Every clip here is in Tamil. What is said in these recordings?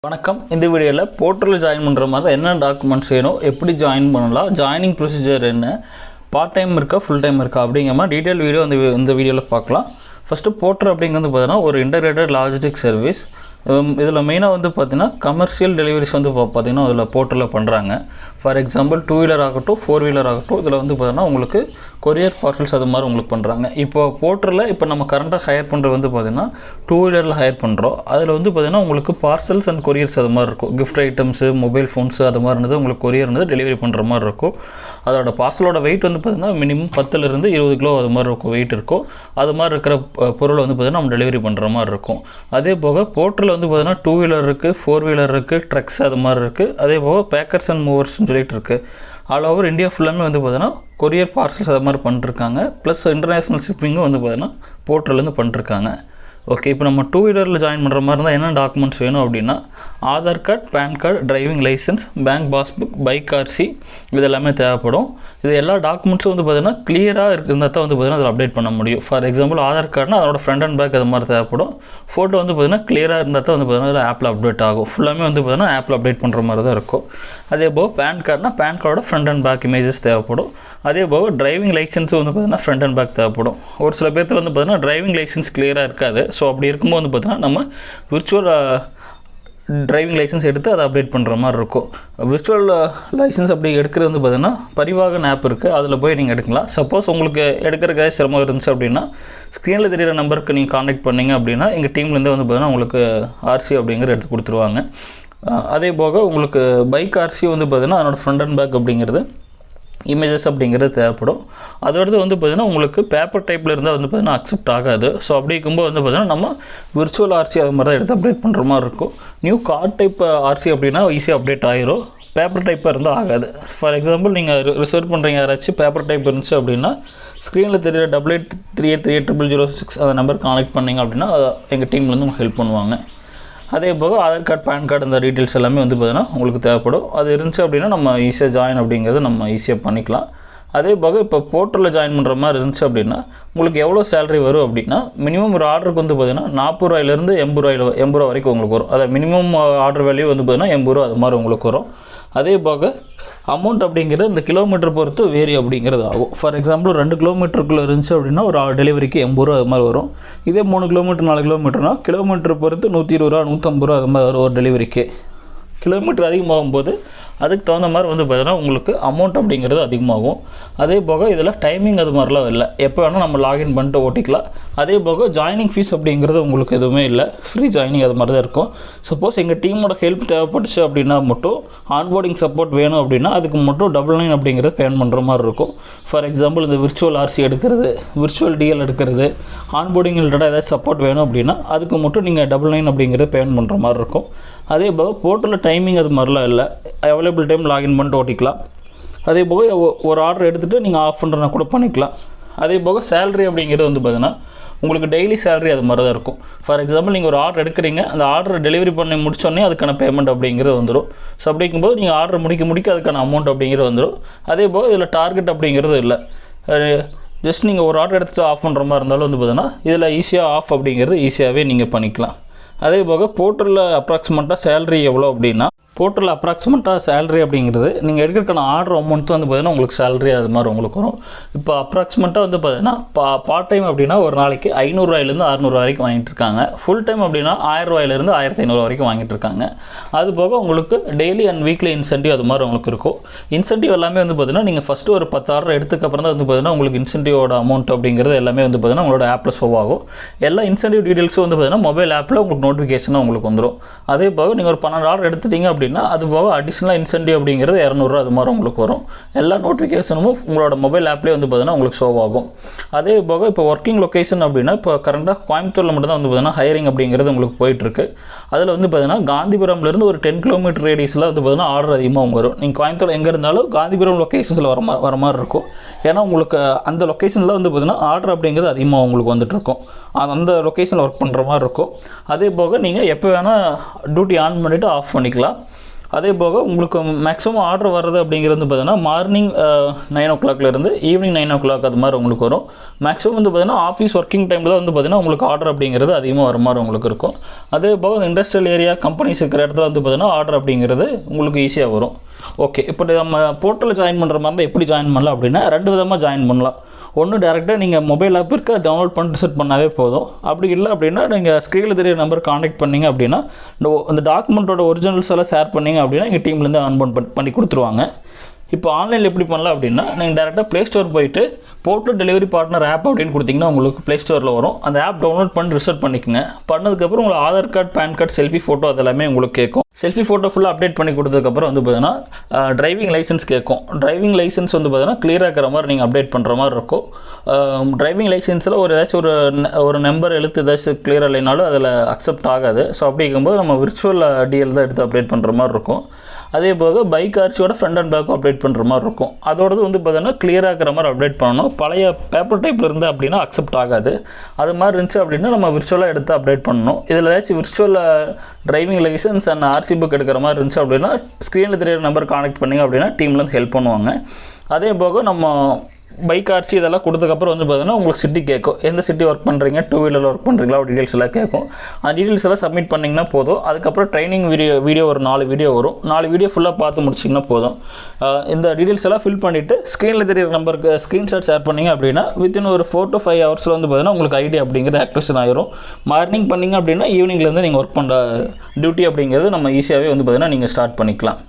வணக்கம். இந்த வீடியோவில் போர்ட்டலில் ஜாயின் பண்ணுற மாதிரி என்ன டாக்குமெண்ட்ஸ் வேணும், எப்படி ஜாயின் பண்ணலாம், ஜாயினிங் ப்ரொசீஜர் என்ன, பார்ட் டைம் இருக்கா ஃபுல் டைம் இருக்கா அப்படிங்கிற மாதிரி டீட்டெயில் வீடியோ இந்த வீடியோவில் பார்க்கலாம். ஃபஸ்ட்டு போர்ட்டல் அப்படிங்கிறது பார்த்தீங்கன்னா ஒரு இன்டகிரேட்டட் லாஜிஸ்டிக் சர்வீஸ். இதில் மெயினாக பார்த்தீங்கன்னா கமர்ஷியல் டெலிவரிஸ் பார்த்தீங்கன்னா அதில் போர்ட்டலில் பண்ணுறாங்க. ஃபார் எக்ஸாம்பிள் 2 வீலர் ஆகட்டும் 4 வீலர் ஆகட்டும் இதில் பார்த்தீங்கன்னா உங்களுக்கு கொரியர் பார்சல்ஸ் அது மாதிரி உங்களுக்கு பண்ணுறாங்க. இப்போ போர்ட்டலில் இப்போ நம்ம கரண்ட்டாக ஹையர் பண்ணுறது பார்த்தீங்கன்னா 2 வீலரில் ஹையர் பண்ணுறோம். அதில் பார்த்தீங்கன்னா உங்களுக்கு பார்சல்ஸ் அண்ட் கொரியர்ஸ் அது மாதிரி இருக்கும். கிஃப்ட் ஐட்டம்ஸு, மொபைல் ஃபோன்ஸு அது மாதிரி இருந்தது உங்களுக்கு கொரியர் டெலிவரி பண்ணுற மாதிரி இருக்கும். அதோட பார்சலோட வெயிட் பார்த்தீங்கன்னா மினிமம் 10லேருந்து 20 கிலோ அது மாதிரி இருக்கும், வெயிட் இருக்கும். அது மாதிரி இருக்கிற பொருளை பார்த்தீங்கன்னா நம்ம டெலிவரி பண்ணுற மாதிரி இருக்கும். அதே போக போர்ட்டலில் பார்த்தீங்கன்னா 2 வீலர் இருக்குது, 4 வீலர் இருக்குது, ட்ரக்ஸ் அது மாதிரி இருக்குது. அதே போக பேக்கர்ஸ் அண்ட் மூவர்ஸ்னு சொல்லிட்டு இருக்குது. ஆல் ஓவர் இந்தியா ஃபுல்லாமே பார்த்தீங்கன்னா கொரியர் பார்சல்ஸ் அது மாதிரி பண்ணிருக்காங்க. ப்ளஸ் இன்டர்நேஷ்னல் ஷிப்பிங்கும் பார்த்தீங்கன்னா போர்ட்டல்லேருந்து பண்ணிருக்காங்க. ஓகே, இப்போ நம்ம 2 வீலரில் ஜாயின் பண்ணுற மாதிரி இருந்தால் என்ன டாக்குமெண்ட்ஸ் வேணும் அப்படின்னா Aadhaar card, PAN card, driving licence, bank passbook, bike RC இது எல்லாமே தேவைப்படும். இது எல்லா டாக்குமெண்ட்ஸும் பார்த்தீங்கன்னா கிளியராக இருந்தால் தான் பார்த்தீங்கன்னா அதில் அப்டேட் பண்ண முடியும். ஃபார் எக்ஸாம்பிள் ஆதார் கார்டுனா அதோட ஃப்ரண்ட் அண்ட் பேக் அது மாதிரி தேவைப்படும். ஃபோட்டோ பார்த்தீங்கன்னா கிளியராக இருந்தால் தான் பார்த்தீங்கன்னா அதில் ஆப்பில் அப்டேட் ஆகும். ஃபுல்லாமே பார்த்தீங்கன்னா ஆப்பில் அப்டேட் பண்ணுற மாதிரி தான் இருக்கும். அதே போக பேன் கார்டுனா பேன் கார்டோட ஃப்ரண்ட் அண்ட் பேக் இமேஜஸ் தேவைப்படும். அதே போக டிரைவிங் லைசன்ஸும் பார்த்தீங்கன்னா ஃப்ரண்ட் அண்ட் பேக் தேவைப்படும். ஒரு சில பேர்த்தில் பார்த்தீங்கன்னா டிரைவிங் லைசன்ஸ் கிளியராக இருக்காது. ஸோ அப்படி இருக்கும்போது பார்த்தீங்கன்னா நம்ம விர்ச்சுவல் டிரைவிங் லைசன்ஸ் எடுத்து அதை அப்டேட் பண்ணுற மாதிரி இருக்கும். விர்ச்சுவல் லைசன்ஸ் அப்படி எடுக்கிறது பார்த்தீங்கன்னா பரிவாகன் ஆப் இருக்குது, அதில் போய் நீங்கள் எடுக்கலாம். சப்போஸ் உங்களுக்கு எடுக்கிறதுக்காக சிரமம் இருந்துச்சு அப்படின்னா ஸ்க்ரீனில் தெரியிற நம்பருக்கு நீங்கள் காண்டாக்ட் பண்ணிங்க அப்படின்னா எங்கள் டீம்லேருந்து பார்த்தீங்கன்னா உங்களுக்கு ஆர்சி அப்படிங்கிறது எடுத்து கொடுத்துருவாங்க. அதே போக உங்களுக்கு பைக் ஆர்சி பார்த்தீங்கன்னா அதனோட ஃப்ரண்ட் அண்ட் பேக் அப்படிங்கிறது இமேஜஸ் அப்படிங்கிறது தேவைப்படும். அதோடது பார்த்திங்கன்னா உங்களுக்கு பேப்பர் டைப்பில் இருந்தால் பார்த்திங்கன்னா அக்செப்ட் ஆகாது. ஸோ அப்படி இருக்கும்போது பார்த்திங்கன்னா நம்ம விர்ச்சுவல் ஆர்சி அது மாதிரி தான் எடுத்து அப்டேட் பண்ணுற மாதிரி இருக்கும். நியூ கார்ட் டைப் ஆர்சி அப்படின்னா ஈஸியாக அப்டேட் ஆகிரும். பேப்பர் டைப்பாக இருந்தால் ஆகாது. ஃபார் எக்ஸாம்பிள் நீங்கள் ரிசர்வ் பண்ணுறீங்க யாராச்சும் பேப்பர் டைப் இருந்துச்சு அப்படின்னா ஸ்க்ரீனில் தெரியுற 8838380006 அந்த நம்பர் கான்டெக்ட் பண்ணிங்க அப்படின்னா எங்கள் டீம்லேருந்து உங்களுக்கு ஹெல்ப் பண்ணுவாங்க. அதே போக ஆதார் கார்டு, பேன் கார்டு இந்த டீட்டெயில்ஸ் எல்லாமே பார்த்தீங்கன்னா உங்களுக்கு தேவைப்படும். அது இருந்துச்சு அப்படின்னா நம்ம ஈஸியாக ஜாயின் அப்படிங்கிறது நம்ம ஈஸியாக பண்ணிக்கலாம். அதே போக இப்போ போர்ட்டலில் ஜாயின் பண்ணுற மாதிரி இருந்துச்சு அப்படின்னா உங்களுக்கு எவ்வளோ சேலரி வரும் அப்படின்னா மினிமம் ஒரு ஆர்டருக்கு பார்த்தீங்கன்னா 40 ரூபாயிலேருந்து 80 ரூபா வரைக்கும் உங்களுக்கு வரும். அதை மினிமம் ஆர்டர் வேல்யூ பார்த்தீங்கன்னா 80 ரூபா அது மாதிரி உங்களுக்கு வரும். அதே போக அமௌண்ட் அப்படிங்கிறது இந்த கிலோமீட்டர் பொறுத்து வேரி அப்படிங்கிறது ஆகும். ஃபார் எக்ஸாம்பிள் 2 கிலோமீட்டருக்குள்ளே இருந்துச்சு அப்படின்னா ஒரு டெலிவரிக்கு 80 ரூபா அது மாதிரி வரும். இதே 3 கிலோமீட்டர் 4 கிலோமீட்டர்னால் கிலோமீட்டர் பொறுத்து 120 ரூபா 150 ரூபா அது மாதிரி வரும் ஒரு டெலிவரிக்கு. கிலோமீட்டர் அதிகமாகும் போது அதுக்கு தகுந்த மாதிரி பார்த்தீங்கன்னா உங்களுக்கு அமௌண்ட் அப்படிங்கிறது அதிகமாகும். அதே போக இதில் டைமிங் அது மாதிரிலாம் இல்லை, எப்போ வேணால் நம்ம லாகின் பண்ணிட்டு ஓட்டிக்கலாம். அதே போக ஜாயினிங் ஃபீஸ் அப்படிங்கிறது உங்களுக்கு எதுவுமே இல்லை, ஃப்ரீ ஜாயினிங் அது மாதிரி தான் இருக்கும். சப்போஸ் எங்கள் டீமோட ஹெல்ப் தேவைப்பட்டுச்சு அப்படின்னா மட்டும் ஆன்போர்டிங் சப்போர்ட் வேணும் அப்படின்னா அதுக்கு மட்டும் 99 அப்படிங்கிறது பேன் பண்ணுற மாதிரி இருக்கும். ஃபார் எக்ஸாம்பிள் இந்த விர்ச்சுவல் ஆர்சி எடுக்கிறது, விர்ச்சுவல் டிஎல் எடுக்கிறது, ஆன்போர்டிங் ரிலேட்டடாக ஏதாவது சப்போர்ட் வேணும் அப்படின்னா அதுக்கு மட்டும் நீங்கள் 99 அப்படிங்கிறது பேன் பண்ணுற மாதிரி இருக்கும். அதே போக போர்ட்டலில் டைமிங் அது மாதிரிலாம் இல்லை, அவைலபிள் டைம் லாகின் பண்ணிட்டு ஓட்டிக்கலாம். அதே போக ஒரு ஆர்டர் எடுத்துகிட்டு நீங்கள் ஆஃப் பண்ணுறனா கூட பண்ணிக்கலாம். அதே போக சேலரி அப்படிங்கிறது பார்த்தீங்கன்னா உங்களுக்கு டெய்லி சேலரி அது மாதிரி தான் இருக்கும். ஃபார் எக்ஸாம்பிள் நீங்கள் ஒரு ஆர்டர் எடுக்கிறீங்க, அந்த ஆர்டர் டெலிவரி பண்ணி முடிச்சோடனே அதுக்கான பேமெண்ட் அப்படிங்கிறது வந்துடும். ஸோ அப்படிங்கும்போது நீங்கள் ஆர்டர் முடிக்க அதுக்கான அமௌண்ட் அப்படிங்கிறது வந்துடும். அதே போக இதில் டார்கெட் அப்படிங்கிறது இல்லை, ஜஸ்ட் நீங்கள் ஒரு ஆர்டர் எடுத்துகிட்டு ஆஃப் பண்ணுற மாதிரி இருந்தாலும் பார்த்தீங்கன்னா இதில் ஈஸியாக ஆஃப் அப்படிங்கிறது ஈஸியாகவே நீங்கள் பண்ணிக்கலாம். அதே போக போர்ட்டலில் அப்ராக்சிமேட்டாக சேலரி எவ்வளோ அப்படின்னா போர்ட்டலில் அப்ராக்சிமேட்டாக சேலரி அப்படிங்கிறது நீங்கள் எடுக்கிறக்கான ஆர்டர் அமௌண்ட் பார்த்தீங்கன்னா உங்களுக்கு சேலரி அது மாதிரி உங்களுக்கு வரும். இப்போ அப்ராக்சிமேட்டாக பார்த்தீங்கன்னா பார்ட் டைம் அப்படின்னா ஒரு நாளைக்கு 500 ரூபாயிலேருந்து 600 வரைக்கும் வாங்கிட்டு இருக்காங்க. ஃபுல் டைம் அப்படின்னா 1000 ரூபாயிலேருந்து 1500 வரைக்கும் வாங்கிட்டு இருக்காங்க. அது போக உங்களுக்கு டெய்லி அண்ட் வீக்லி இன்சென்டிவ் அது மாதிரி உங்களுக்கு இருக்கும். இன்சென்டிவ் எல்லாமே பார்த்தீங்கன்னா நீங்கள் ஃபஸ்ட்டு ஒரு 10 ஆர்டர் எடுத்துக்கப்புறம் தான் பார்த்தீங்கன்னா உங்களுக்கு இன்சென்டிவோட அமௌண்ட் அப்படிங்கிறது எல்லாமே பார்த்தீங்கன்னா உங்களோட ஆப்பில் ஷோ ஆகும். எல்லா இன்சென்டிவ் டீட்டெயில்ஸும் பார்த்தீங்கன்னா மொபைல் ஆப்பில் உங்களுக்கு நோட்டிஃபிகேஷனாக உங்களுக்கு வந்துடும். அதே போக நீங்கள் ஒரு 12 ஆர்டர் எடுத்துட்டீங்க அப்படின்னா அது போக அடிஷ்னலாக இன்சென்டிவ் அப்படிங்கிறது 200 ரூபா அது மாதிரி உங்களுக்கு வரும். எல்லா நோட்டிஃபிகேஷனும் உங்களோட மொபைல் ஆப்லேயே பார்த்தீங்கன்னா உங்களுக்கு ஷோ ஆகும். அதே போக இப்போ ஒர்க்கிங் லொக்கேஷன் அப்படின்னா இப்போ கரண்டாக கோயம்புத்தூரில் மட்டும் தான் பார்த்தீங்கன்னா ஹையரிங் அப்படிங்கிறது உங்களுக்கு போயிட்டுருக்கு. அதில் பார்த்தீங்கன்னா காந்திபுரம்லேருந்து ஒரு 10 கிலோமீட்டர் ரேடியஸில் பார்த்தீங்கன்னா ஆர்டர் அதிகமாக வரும். நீங்கள் கோயம்புத்தூர் எங்கே இருந்தாலும் காந்திபுரம் லொக்கேஷன்ஸில் வர மாதிரி இருக்கும். ஏன்னா உங்களுக்கு அந்த லொக்கேஷனில் பார்த்தீங்கன்னா ஆர்டர் அப்படிங்கிறது அதிகமாக உங்களுக்கு வந்துட்டுருக்கும். அந்த லொக்கேஷனில் ஒர்க் பண்ணுற மாதிரி இருக்கும். அதே போக நீங்கள் எப்போ வேணால் டியூட்டி ஆன் பண்ணிவிட்டு ஆஃப் பண்ணிக்கலாம். அதே போக உங்களுக்கு மேக்ஸிமம் ஆர்டர் வர்றது அப்படிங்கிறது வந்து பார்த்தீங்கன்னா மார்னிங் 9 o'clockலேருந்து ஈவினிங் 9 o'clock அது மாதிரி உங்களுக்கு வரும். மேக்ஸிமம் வந்து பார்த்தீங்கன்னா ஆஃபீஸ் ஒர்க்கிங் டைமில் தான் வந்து பார்த்தீங்கன்னா உங்களுக்கு ஆர்டர் அப்படிங்கிறது அதிகமாக வர மாதிரி உங்களுக்கு இருக்கும். அதே போக இண்டஸ்ட்ரியல் ஏரியா கம்பெனிஸ் இருக்கிற இடத்துல வந்து பார்த்தீங்கன்னா ஆர்டர் அப்படிங்கிறது உங்களுக்கு ஈஸியாக வரும். ஓகே, இப்போ நம்ம போர்ட்டலில் ஜாயின் பண்ணுற மாதிரி இருந்தால் எப்படி ஜாயின் பண்ணலாம் அப்படின்னா 2 விதமாக ஜாயின் பண்ணலாம். ஒன்று டேரெக்டாக நீங்கள் மொபைல் ஆப் இருக்க டவுன்லோட் பண்ணிட்டு செட் பண்ணாவே போதும். அப்படி இல்லை அப்படின்னா நீங்கள் ஸ்க்ரீனில் தெரிய நம்பர் காண்டாக்ட் பண்ணிங்க அப்படின்னா இந்த டாக்குமெண்ட்டோட ஒரிஜினல்ஸ் எல்லாம் ஷேர் பண்ணிங்க அப்படின்னா எங்கள் டீம்லேருந்து ஆன்போர்ட் பண்ணி கொடுத்துருவாங்க. இப்போ ஆன்லைனில் எப்படி பண்ணலாம் அப்படின்னா நீங்கள் டேரெக்டாக ப்ளே ஸ்டோர் போயிட்டு போர்ட்டல் டெலிவரி பார்ட்னர் ஆப் அப்படின்னு கொடுத்தீங்கன்னா உங்களுக்கு ப்ளே ஸ்டோரில் வரும். அந்த ஆப் டவுன்லோட் பண்ணி ரிசர்ச் பண்ணிக்கோங்க. பண்ணதுக்கப்புறம் உங்களுக்கு Aadhaar card, PAN card, selfie photo அதெல்லாமே உங்களுக்கு கேட்கும். செல்ஃபி ஃபோட்டோ ஃபுல்லாக அப்டேட் பண்ணி கொடுத்ததுக்கப்புறம் வந்து பார்த்தீங்கன்னா டிரைவிங் லைசன்ஸ் கேட்கும். டிரைவிங் லைசன்ஸ் வந்து பார்த்தீங்கன்னா கிளியராக இருக்கிற மாதிரி நீங்கள் அப்டேட் பண்ணுற மாதிரி இருக்கும். டிரைவிங் லைசன்ஸில் ஏதாச்சும் ஒரு நம்பர் எழுத்து ஏதாச்சும் கிளியராக இல்லைனாலும் அதில் அக்செப்ட் ஆகாது. ஸோ அப்படிங்கும்போது நம்ம விர்ச்சுவல் டிஎல் தான் எடுத்து அப்டேட் பண்ணுற மாதிரி இருக்கும். அதே போக பைக் ஆர்ச்சியோட ஃப்ரண்ட் அண்ட் பேக்கும் அப்டேட் பண்ணுற மாதிரி இருக்கும். அதோடது வந்து பார்த்தீங்கன்னா கிளியராக இருக்கிற மாதிரி அப்டேட் பண்ணணும். பழைய பேப்பர் டைப்பில் இருந்து அப்படின்னா அக்செப்ட் ஆகாது. அது மாதிரி இருந்துச்சு அப்படின்னா நம்ம விர்ச்சுவலாக எடுத்து அப்டேட் பண்ணணும். இதில் ஏதாச்சும் virtual driving licence and RC book எடுக்கிற மாதிரி இருந்துச்சு அப்படின்னா ஸ்க்ரீனில் தெரியிற நம்பர் கான்டெக்ட் பண்ணிங்க அப்படின்னா டீம்லேருந்து ஹெல்ப் பண்ணுவாங்க. அதே போக நம்ம பைக் ஆர்சி இதெல்லாம் கொடுத்ததுக்கப்புறம் வந்து பார்த்தீங்கன்னா உங்களுக்கு சிட்டி கேட்கும். எந்த சிட்டி ஒர்க் பண்ணுறீங்க, 2 வீலரில் ஒர்க் பண்ணுறீங்களா, டீட்டெயில்ஸ் எல்லாம் கேட்கும். அந்த டீட்டெயில்ஸ் எல்லாம் சப்மிட் பண்ணிங்கன்னா போதும். அதுக்கப்புறம் ட்ரைனிங் வீடியோ ஒரு 4 வீடியோ வரும். 4 வீடியோ ஃபுல்லாக பார்த்து முடிச்சிங்கன்னா போதும். இந்த டீட்டெயில்ஸ் எல்லாம் ஃபில் பண்ணிவிட்டு ஸ்க்ரீனில் தெரியிற நம்பருக்கு ஸ்க்ரீன்ஷாட் ஷேர் பண்ணிங்க அப்படின்னா வித்தின் ஒரு 4 to 5 ஹவர்ஸில் வந்து பார்த்தீங்கன்னா உங்களுக்கு ஐடி அப்படிங்கிறது ஆக்டிவேஷன் ஆகிரும். மார்னிங் பண்ணிங்க அப்படின்னா ஈவினிங்லேருந்து நீங்கள் ஒர்க் பண்ணுற டியூட்டி அப்படிங்கிறது நம்ம ஈஸியாகவே வந்து பார்த்தீங்கன்னா நீங்கள் ஸ்டார்ட் பண்ணிக்கலாம்.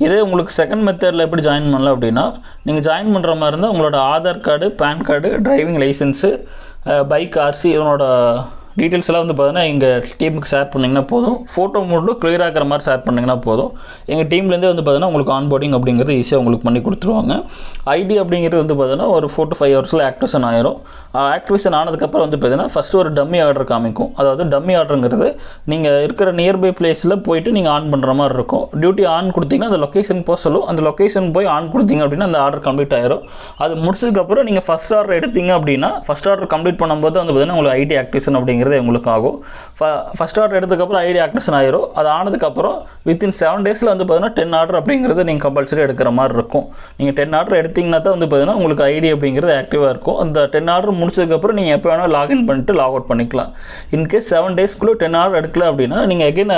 இதே உங்களுக்கு செகண்ட் மெத்தடில் எப்படி ஜாயின் பண்ணலாம் அப்படின்னா நீங்கள் ஜாயின் பண்ணுற மாதிரி இருந்தால் உங்களோட Aadhaar card, PAN card, driving licence, bike RC இதனோட டீட்டெயில்ஸ் எல்லாம் வந்து பார்த்தீங்கன்னா எங்கள் டீமுக்கு ஷேர் பண்ணிங்கன்னா போதும். ஃபோட்டோ மூடில் கிளியராக இருக்கிற மாதிரி ஷேர் பண்ணிங்கன்னா போதும். எங்கள் டீம்லேருந்தே வந்து பார்த்தீங்கன்னா உங்களுக்கு ஆன்போர்டிங் அப்படிங்கிறது ஈஸியாக உங்களுக்கு பண்ணி கொடுத்துருவாங்க. ஐடி அப்படிங்கிறது வந்து பார்த்தீங்கன்னா ஒரு 4 to 5 ஹவர்ஸில் ஆக்டிவேஷன் ஆயிரும். ஆக்டிவேஷன் ஆனதுக்கப்புறம் வந்து பார்த்தீங்கன்னா ஃபஸ்ட்டு ஒரு டம்மி ஆர்டர் காமிக்கும். அதாவது டம்மி ஆர்டருங்கிறது நீங்கள் இருக்கிற நியர்பை பிளேஸில் போயிட்டு நீங்கள் ஆன் பண்ணுற மாதிரி இருக்கும். டியூட்டி ஆன் கொடுத்தீங்கன்னா அந்த லொக்கேஷன் போக சொல்லும். அந்த லொக்கேஷன் போய் ஆன் கொடுத்தீங்க அப்படின்னா அந்த ஆர்டர் கம்ப்ளீட் ஆயிரும். அது முடிச்சதுக்கப்புறம் நீங்கள் ஃபஸ்ட் ஆர்டர் எடுத்தீங்க அப்படின்னா ஃபஸ்ட் ஆர்டர் கம்ப்ளீட் பண்ணும்போது வந்து பார்த்தீங்கன்னா உங்களுக்கு ஐடி ஆக்டிவேஷன் அப்படிங்கிறது உங்களுக்கு ஆகும். ஃபஸ்ட் ஆர்டர் எடுத்ததுக்கப்புறம் ஐடி ஆக்டிவேஷன் ஆயிரும். அது ஆனதுக்கப்புறம் வித்தின் 7 டேஸில் வந்து பார்த்தீங்கன்னா 10 ஆர்டர் அப்படிங்கிறது நீங்கள் கம்பல்சரி எடுக்கிற மாதிரி இருக்கும். நீங்கள் 10 ஆர்டர் எடுத்திங்கன்னா தான் வந்து பார்த்தீங்கன்னா உங்களுக்கு ஐடி அப்படிங்கிறது ஆக்டிவாக இருக்கும். அந்த 10 ஆர்டர் முடிச்சதுக்கப்புறம் நீங்கள் எப்போ வேணால் லாகின் பண்ணிட்டு லாக் அவுட் பண்ணிக்கலாம். இன்கேஸ் 7 டேஸ்க்குள்ளே 10 ஆர்டர் எடுக்கல அப்படின்னா நீங்கள் எகைன்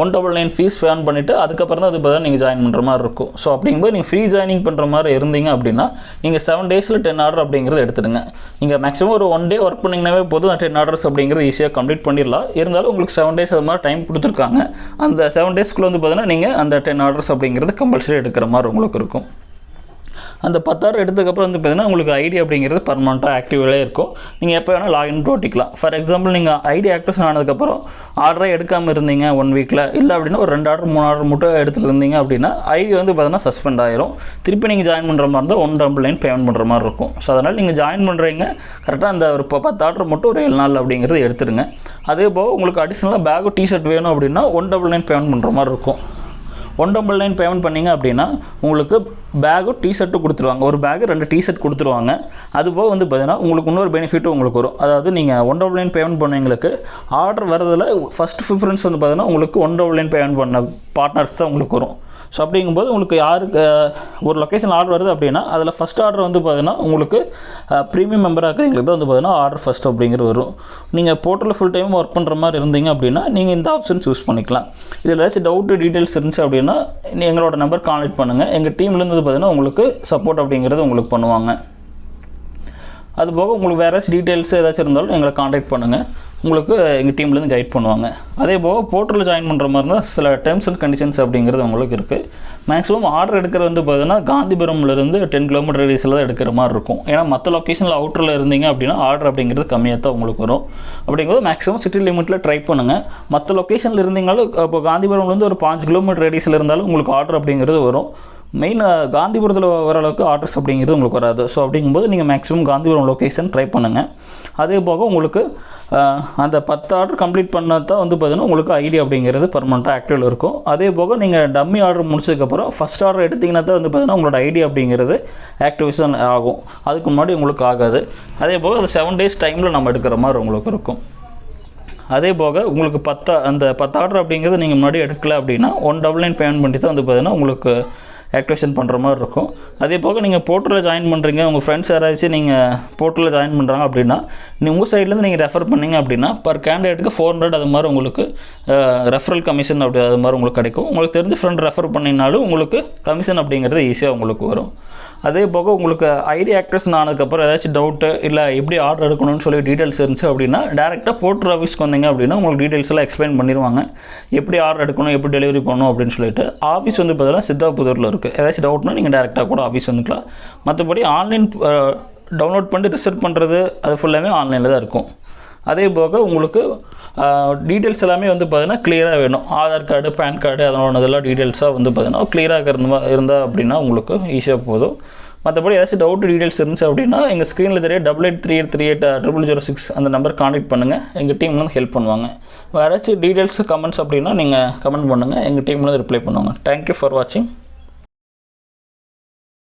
199 ஃபீஸ் பேன் பண்ணிவிட்டு அதுக்கப்புறம் தான் அது பார்த்தீங்கன்னா நீங்கள் ஜாயின் பண்ணுற மாதிரி இருக்கும். ஸோ அப்படிங்கும்போது நீங்கள் ஃப்ரீ ஜாயினிங் பண்ணுற மாதிரி இருந்தீங்க அப்படின்னா நீங்கள் 7 டேஸில் 10 ஆர்டர் அப்படிங்கிறது எடுத்துடுங்க. நீங்கள் மேக்ஸிமம் ஒரு 1 டே ஒர்க் பண்ணிங்கனாவே போதும். 10 ஆர்டர்ஸ் அப்படிங்கிறது ஈஸியாக கம்ப்ளீட் பண்ணிடலாம். இருந்தாலும் உங்களுக்கு 7 டேஸ் அது மாதிரி டைம் கொடுத்துருக்காங்க. அந்த 7 டேஸ்க்குள்ளே வந்து பார்த்தீங்கன்னா நீங்கள் அந்த 10 ஆர்டர்ஸ் அப்படிங்கிறது கம்பல்சரி எடுக்கிற மாதிரி உங்களுக்கு இருக்கும். அந்த 10 ஆர்டர் எடுத்ததுக்கப்புறம் வந்து பார்த்தீங்கன்னா உங்களுக்கு ஐடி அப்படிங்கிறது பர்மனெண்ட்டாக ஆக்டிவாகவே இருக்கும். நீங்கள் எப்போ வேணால் லாகின் ஓட்டிக்கலாம். ஃபார் எக்ஸாம்பிள் நீங்கள் ஐடி ஆக்டிவேஷன் ஆனதுக்கப்புறம் ஆர்டரை எடுக்காமல் இருந்தீங்க 1 வீக்கில், இல்லை அப்படின்னா ஒரு 2 ஆர்டர் 3 ஆர்டர் மட்டும் எடுத்துகிட்டு இருந்தீங்க அப்படின்னா ஐடி வந்து பார்த்தீங்கன்னா சஸ்பெண்ட் ஆயிரும். திருப்பி நீங்கள் ஜாயின் பண்ணுற மாதிரி இருந்தால் 199 பேமெண்ட் பண்ணுற மாதிரி இருக்கும். ஸோ அதனால் நீங்கள் ஜாயின் பண்ணுறீங்க கரெக்டாக அந்த ஒரு 10 ஆர்டர் மட்டும் ஒரு 7 நாள் அப்படிங்கிறது எடுத்துருங்க. அதே போக உங்களுக்கு அடிஷ்னலாக பேகு, டிஷர்ட் வேணும் அப்படின்னா 199 பேமெண்ட் பண்ணுற மாதிரி இருக்கும். 199 பேமெண்ட் பண்ணிங்க அப்படின்னா உங்களுக்கு பேகும் டிஷர்ட்டும் கொடுத்துருவாங்க. ஒரு பேகு 2 டிஷர்ட் கொடுத்துருவாங்க. அதுபோக வந்து பார்த்தீங்கன்னா உங்களுக்கு இன்னொரு பெனிஃபிட்டும் உங்களுக்கு வரும். அதாவது நீங்கள் 199 பேமெண்ட் பண்ணவங்களுக்கு ஆர்டர் வரதில் ஃபஸ்ட் ப்ரிஃபரன்ஸ் வந்து பார்த்தீங்கன்னா உங்களுக்கு 199 பேமெண்ட் பண்ண பார்ட்னர்ஸ் தான் உங்களுக்கு வரும். ஸோ அப்படிங்கும்போது உங்களுக்கு யாருக்கு ஒரு லொக்கேஷன் ஆர்டர் வருது அப்படின்னா அதில் ஃபஸ்ட் ஆர்டர் வந்து பார்த்தீங்கன்னா உங்களுக்கு ப்ரீமியம் மெம்பராக இருக்கிறவங்களுக்கு தான் வந்து பார்த்தீங்கன்னா ஆர்டர் ஃபஸ்ட் அப்படிங்கிறது வரும். நீங்கள் போர்ட்டலில் ஃபுல் டைம் ஒர்க் பண்ணுற மாதிரி இருந்தீங்க அப்படின்னா நீங்கள் இந்த ஆப்ஷன் சூஸ் பண்ணிக்கலாம். இதில் ஏதாச்சும் டவுட்டு டீட்டெயில்ஸ் இருந்துச்சு அப்படின்னா எங்களோட நம்பர் கான்டெக்ட் பண்ணுங்கள். எங்கள் டீம்லேருந்து பார்த்தீங்கன்னா உங்களுக்கு சப்போர்ட் அப்படிங்கிறது உங்களுக்கு பண்ணுவாங்க. அதுபோக உங்களுக்கு வேறு டீட்டெயில்ஸ் ஏதாச்சும் இருந்தாலும் எங்களை கான்டெக்ட் பண்ணுங்கள். உங்களுக்கு எங்கள் டீம்லேருந்து கைட் பண்ணுவாங்க. அதே போக போர்ட்டலில் ஜாயின் பண்ணுற மாதிரி இருந்தால் சில டேர்ம்ஸ் அண்ட் கண்டிஷன்ஸ் அப்படிங்கிறது உங்களுக்கு இருக்குது. மேக்ஸிமம் ஆர்டர் எடுக்கிறது வந்து பார்த்தீங்கன்னா காந்திபுரம்லேருந்து 10 கிலோமீட்டர் ரேடியஸில் தான் எடுக்கிற மாதிரி இருக்கும். ஏன்னா மற்ற லொக்கேஷனில் அவுட்டரில் இருந்தீங்க அப்படின்னா ஆர்டர் அப்படிங்கிறது கம்மியாக தான் உங்களுக்கு வரும். அப்படிங்கும்போது மேக்ஸிமம் சிட்டி லிமிட்டில் ட்ரை பண்ணுங்கள். மற்ற லொக்கேஷனில் இருந்தீங்களும் இப்போ காந்திபுரம்லேருந்து ஒரு 5 கிலோமீட்டர் ரேடியஸில் இருந்தாலும் உங்களுக்கு ஆர்டர் அப்படிங்கிறது வரும். மெயின் காந்திபுரத்தில் ஓரளவுக்கு ஆர்டர்ஸ் அப்படிங்கிறது உங்களுக்கு வராது. ஸோ அப்படிங்கும்போது நீங்கள் மேக்ஸிமம் காந்திபுரம் லொக்கேஷன் ட்ரை பண்ணுங்கள். அதே போக உங்களுக்கு அந்த 10 ஆர்டர் கம்ப்ளீட் பண்ணால் தான் வந்து பார்த்தீங்கன்னா உங்களுக்கு ஐடி அப்படிங்கிறது பர்மனெண்ட்டாக ஆக்டிவில் இருக்கும். அதே போக நீங்கள் டம்மி ஆர்டர் முடிச்சதுக்கப்புறம் ஃபஸ்ட் ஆர்டர் எடுத்திங்கன்னா தான் வந்து பார்த்தீங்கன்னா உங்களோட ஐடி அப்படிங்கிறது ஆக்டிவேஷன் ஆகும். அதுக்கு முன்னாடி உங்களுக்கு ஆகாது. அதே போக அது 7 டேஸ் டைமில் நம்ம எடுக்கிற மாதிரி உங்களுக்கு இருக்கும். அதே போக உங்களுக்கு 10 ஆர்டர் அப்படிங்கிறது நீங்கள் முன்னாடி எடுக்கல அப்படின்னா 199 பேமெண்ட் பண்ணி தான் வந்து பார்த்தீங்கன்னா உங்களுக்கு ஆக்டிவேஷன் பண்ணுற மாதிரி இருக்கும். அதே போக நீங்கள் போர்ட்டலில் ஜாயின் பண்ணுறீங்க, உங்கள் ஃப்ரெண்ட்ஸ் யாராச்சும் நீங்கள் போர்ட்டலில் ஜாயின் பண்ணுறாங்க அப்படின்னா உங்கள் சைட்லேருந்து நீங்கள் ரெஃபர் பண்ணிங்க அப்படின்னா பர் கேண்டிடேட்டுக்கு 400 அது மாதிரி உங்களுக்கு ரெஃபரல் கமிஷன் அப்படி அது மாதிரி உங்களுக்கு கிடைக்கும். உங்களுக்கு தெரிஞ்ச ஃப்ரெண்ட் ரெஃபர் பண்ணினாலும் உங்களுக்கு கமிஷன் அப்படிங்கிறது ஈஸியாக உங்களுக்கு வரும். அதே போக உங்களுக்கு ஐடி ஆக்டிவேஷன் ஆனதுக்கப்புறம் ஏதாச்சும் டவுட்டு இல்லை எப்படி ஆர்டர் எடுக்கணும்னு சொல்லி டீட்டெயில்ஸ் இருந்துச்சு அப்படின்னா டேரெக்டாக போர்ட்டல் ஆஃபீஸ்க்கு வந்தீங்க அப்படின்னா உங்களுக்கு டீட்டெயில்ஸ் எல்லாம் எக்ஸ்பிளைன் பண்ணிடுவாங்க, எப்படி ஆர்டர் எடுக்கணும், எப்படி டெலிவரி பண்ணணும் அப்படின்னு சொல்லிட்டு. ஆஃபீஸ் வந்து பார்த்தீங்கன்னா சித்தாபுதூரில் இருக்குது. ஏதாச்சும் டவுட்னா நீங்கள் டேரெக்டாக கூட ஆஃபீஸ் வந்துக்கலாம். மற்றபடி ஆன்லைன் டவுன்லோட் பண்ணி ரிசர்ச் பண்ணுறது அது ஃபுல்லாமே ஆன்லைனில் தான் இருக்கும். அதே போக உங்களுக்கு டீட்டெயில்ஸ் எல்லாமே வந்து பார்த்தீங்கன்னா கிளியராக வேணும். ஆதார் கார்டு, பேன் கார்டு அதனோட இதெல்லாம் டீட்டெயில்ஸாக வந்து பார்த்தீங்கன்னா கிளியராக இருந்தால் அப்படின்னா உங்களுக்கு ஈஸியாக போதும். மற்றபடி ஏதாச்சும் டவுட் டீட்டெயில்ஸ் இருந்துச்சு அப்படின்னா எங்கள் ஸ்க்ரீனில் தெரிய 8838380006 அந்த நம்பர் கான்டாக்ட் பண்ணுங்கள். எங்கள் டீம் வந்து ஹெல்ப் பண்ணுவாங்க. வேறு ஏதாச்சும் டீட்டெயில்ஸ் கமெண்ட்ஸ் அப்படின்னா நீங்கள் கமெண்ட் பண்ணுங்கள், எங்கள் டீம் வந்து ரிப்ளை பண்ணுவாங்க. தேங்க்யூ ஃபார் வாட்சிங்.